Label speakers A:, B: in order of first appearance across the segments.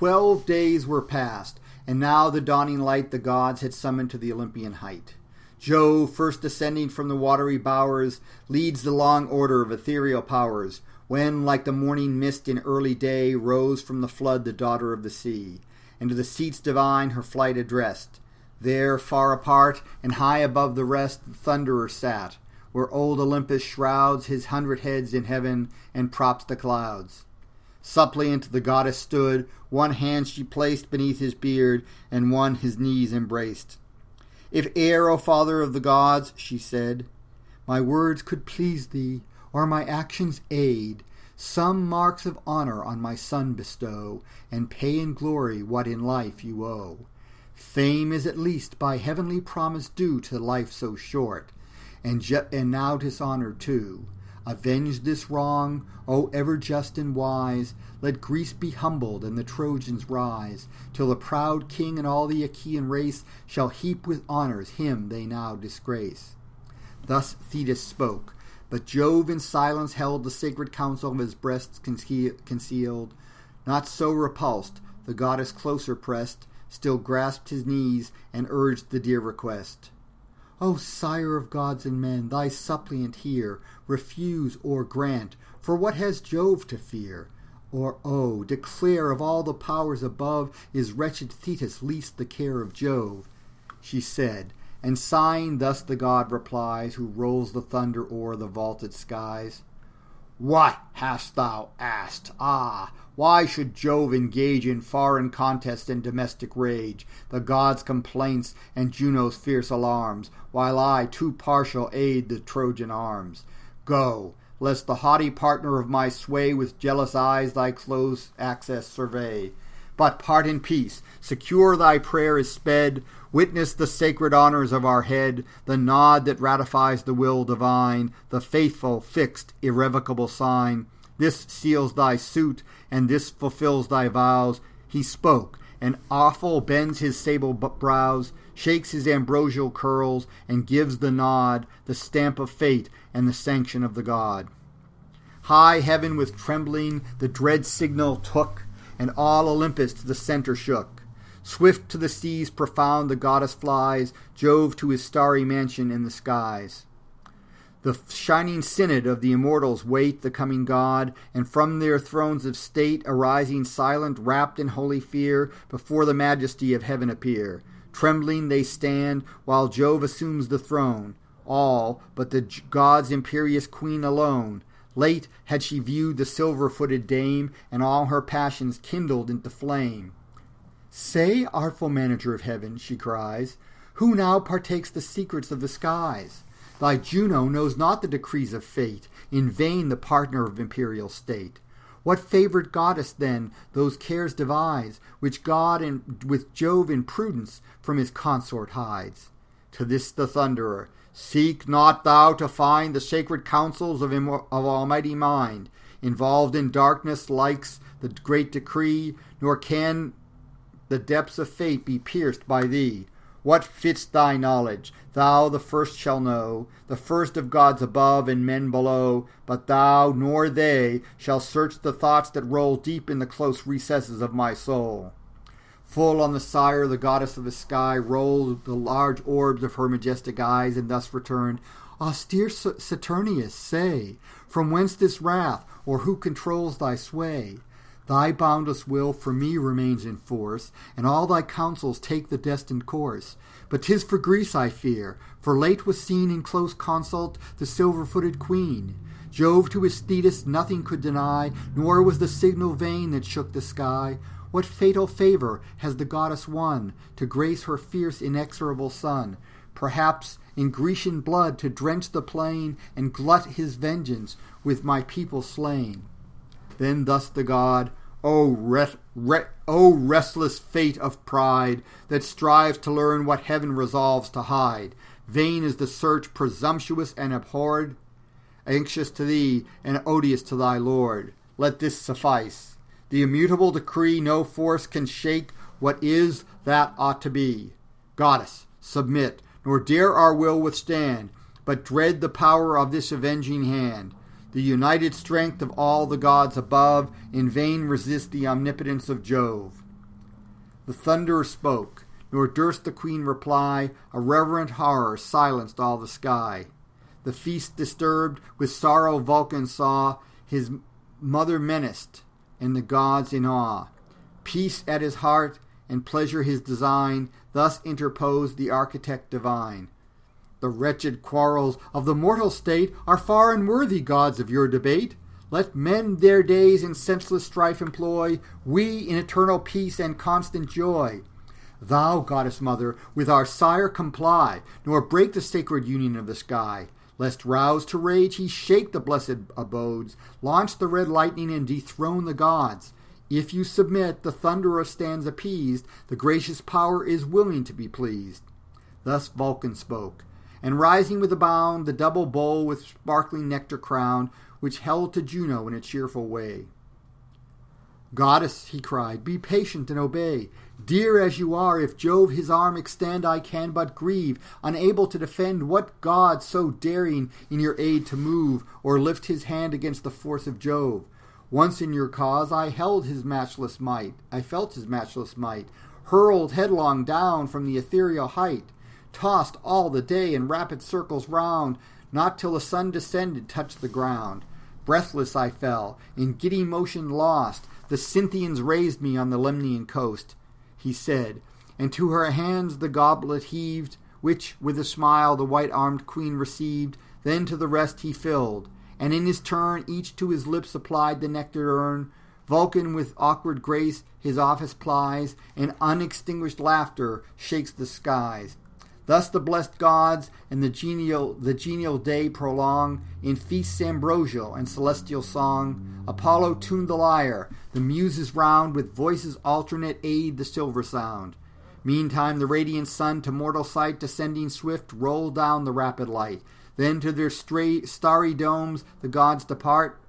A: 12 days were past, and now the dawning light the gods had summoned to the Olympian height. Jove, first descending from the watery bowers, leads the long order of ethereal powers, when, like the morning mist in early day, rose from the flood the daughter of the sea, and to the seats divine her flight addressed. There, far apart, and high above the rest, the Thunderer sat, where old Olympus shrouds his 100 heads in heaven, and props the clouds. Suppliant the goddess stood, one hand she placed beneath his beard, and one his knees embraced. "If e'er, O father of the gods," she said, "my words could please thee, or my actions aid, some marks of honor on my son bestow, and pay in glory what in life you owe. Fame is at least by heavenly promise due to life so short, and now dishonored too. Avenge this wrong, O ever just and wise. Let Greece be humbled and the Trojans rise, till the proud king and all the Achaean race shall heap with honors him they now disgrace." Thus Thetis spoke, but Jove in silence held the sacred counsel of his breasts concealed. Not so repulsed, the goddess closer pressed, still grasped his knees, and urged the dear request. "O sire of gods and men, thy suppliant hear, refuse or grant, for what has Jove to fear? Or, declare of all the powers above, is wretched Thetis least the care of Jove?" She said, and sighing thus the god replies, who rolls the thunder o'er the vaulted skies. "What hast thou asked? Why should Jove engage in foreign contest and domestic rage, the gods' complaints and Juno's fierce alarms, while I, too partial, aid the Trojan arms? Go, lest the haughty partner of my sway with jealous eyes thy close access survey. But part in peace, secure thy prayer is sped, witness the sacred honors of our head, the nod that ratifies the will divine, the faithful, fixed, irrevocable sign. This seals thy suit, and this fulfills thy vows." He spoke, and awful bends his sable brows, shakes his ambrosial curls, and gives the nod, the stamp of fate, and the sanction of the god. High heaven with trembling the dread signal took, and all Olympus to the centre shook. Swift to the seas profound the goddess flies, Jove to his starry mansion in the skies. The shining synod of the immortals wait the coming god, and from their thrones of state, arising silent, wrapped in holy fear, before the majesty of heaven appear. Trembling they stand, while Jove assumes the throne, all but the god's imperious queen alone. Late had she viewed the silver-footed dame, and all her passions kindled into flame. "Say, artful manager of heaven," she cries, "who now partakes the secrets of the skies? Thy Juno knows not the decrees of fate, in vain the partner of imperial state. What favoured goddess, then, those cares devise, which God with Jove in prudence from his consort hides?" To this the Thunderer, "Seek not thou to find the sacred counsels of Almighty mind. Involved in darkness likes the great decree, nor can the depths of fate be pierced by thee. What fits thy knowledge? Thou the first shall know, the first of gods above and men below, but thou nor they shall search the thoughts that roll deep in the close recesses of my soul." Full on the sire, the goddess of the sky, rolled the large orbs of her majestic eyes, and thus returned, "Austere Saturnius, say, from whence this wrath, or who controls thy sway? Thy boundless will for me remains in force, and all thy counsels take the destined course. But 'tis for Greece I fear, for late was seen in close consult the silver-footed queen. Jove to his Thetis nothing could deny, nor was the signal vain that shook the sky. What fatal favour has the goddess won, to grace her fierce inexorable son? Perhaps in Grecian blood to drench the plain, and glut his vengeance with my people slain." Then thus the god, O restless fate of pride, that strives to learn what heaven resolves to hide. Vain is the search, presumptuous and abhorred, anxious to thee and odious to thy Lord. Let this suffice. The immutable decree no force can shake. What is, that ought to be. Goddess, submit, nor dare our will withstand, but dread the power of this avenging hand. The united strength of all the gods above in vain resist the omnipotence of Jove. The thunderer spoke, nor durst the queen reply. A reverent horror silenced all the sky. The feast disturbed, with sorrow Vulcan saw his mother menaced, and the gods in awe. Peace at his heart, and pleasure his design, thus interposed the architect divine. The wretched quarrels of the mortal state are far unworthy, gods, of your debate. Let men their days in senseless strife employ, we in eternal peace and constant joy. Thou, goddess mother, with our sire comply, nor break the sacred union of the sky, lest roused to rage he shake the blessed abodes, launch the red lightning and dethrone the gods. If you submit, the thunderer stands appeased, the gracious power is willing to be pleased. Thus Vulcan spoke, and rising with a bound, the double bowl with sparkling nectar crowned, which held to Juno in a cheerful way. Goddess, he cried, be patient and obey. Dear as you are, if Jove his arm extend, I can but grieve, unable to defend. What god so daring in your aid to move, or lift his hand against the force of Jove? Once in your cause I felt his matchless might, hurled headlong down from the ethereal height, tossed all the day in rapid circles round, not till the sun descended touched the ground. Breathless I fell, in giddy motion lost, the Scythians raised me on the Lemnian coast, he said, and to her hands the goblet heaved, which with a smile the white-armed queen received, then to the rest he filled, and in his turn each to his lips applied the nectared urn. Vulcan with awkward grace his office plies, and unextinguished laughter shakes the skies. Thus the blessed gods and the genial day prolong, in feasts ambrosial and celestial song. Apollo tuned the lyre, the muses round with voices alternate aid the silver sound. Meantime the radiant sun to mortal sight descending swift rolled down the rapid light. Then to their starry domes the gods depart,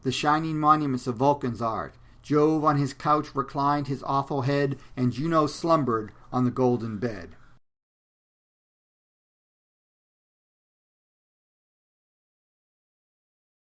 A: the shining monuments of Vulcan's art. Jove on his couch reclined his awful head, and Juno slumbered on the golden bed.